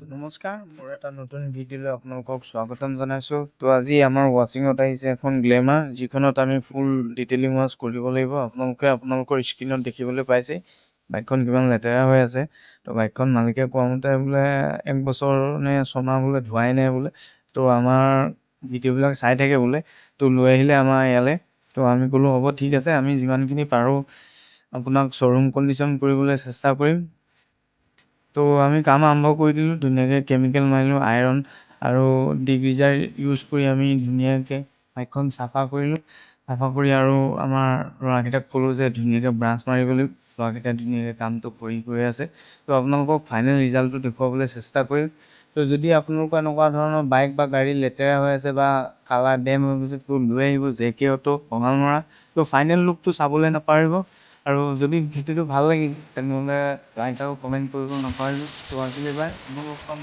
নমস্কাৰ, মোৰ এটা নতুন ভিডিঅ'লৈ আপোনালোকক স্বাগতম জনাইছোঁ। তো আজি আমাৰ ৱাচিঙত আহিছে এখন গ্লেমাৰ, যিখনত আমি ফুল ডিটেইলিং ৱাছ কৰিব লাগিব। আপোনালোকে আপোনালোকৰ স্ক্ৰীণত দেখিবলৈ পাইছে বাইকখন কিমান লেতেৰা হৈ আছে। তো বাইকখন মালিকে কোৱা মতে বোলে 1 বছৰ নে 6 মাহ বোলে ধোৱাই নাই বোলে। তো আমাৰ ভিডিঅ'বিলাক চাই থাকে বোলে, তো লৈ আহিলে আমাৰ ইয়ালৈ। তো আমি ক'লোঁ হ'ব ঠিক আছে, আমি যিমানখিনি পাৰোঁ আপোনাক শ্ব'ৰুম কণ্ডিশ্যন কৰিবলৈ চেষ্টা কৰিম। তো আমি কাম আৰম্ভ কৰি দিলোঁ, ধুনীয়াকৈ কেমিকেল মাৰিলোঁ, আইৰণ আৰু ডিগ্ৰিজাৰ ইউজ কৰি আমি ধুনীয়াকৈ বাইকখন চাফা কৰিলোঁ। চাফা কৰি আৰু আমাৰ ল'ৰাকেইটাক ক'লোঁ যে ধুনীয়াকৈ ব্ৰাছ মাৰিবলৈ। ল'ৰাকেইটাই ধুনীয়াকৈ কামটো কৰি গৈ আছে। তো আপোনালোকক ফাইনেল ৰিজাল্টটো দেখুৱাবলৈ চেষ্টা কৰিম। তো যদি আপোনালোকৰ এনেকুৱা ধৰণৰ বাইক বা গাড়ী লেতেৰা হৈ আছে বা কালাৰ ডেম হৈ গৈছে, তো লৈ আহিব JK অটো কঙাল মৰা। তো ফাইনেল লুকটো চাবলৈ নাপাহৰিব। আৰু যদি ভিডিঅ'টো ভাল লাগিল তেনেহ'লে লাইক আৰু কমেণ্ট কৰিব নাপাহৰিব। তো আজিলৈ বাই, মই লগ পাম।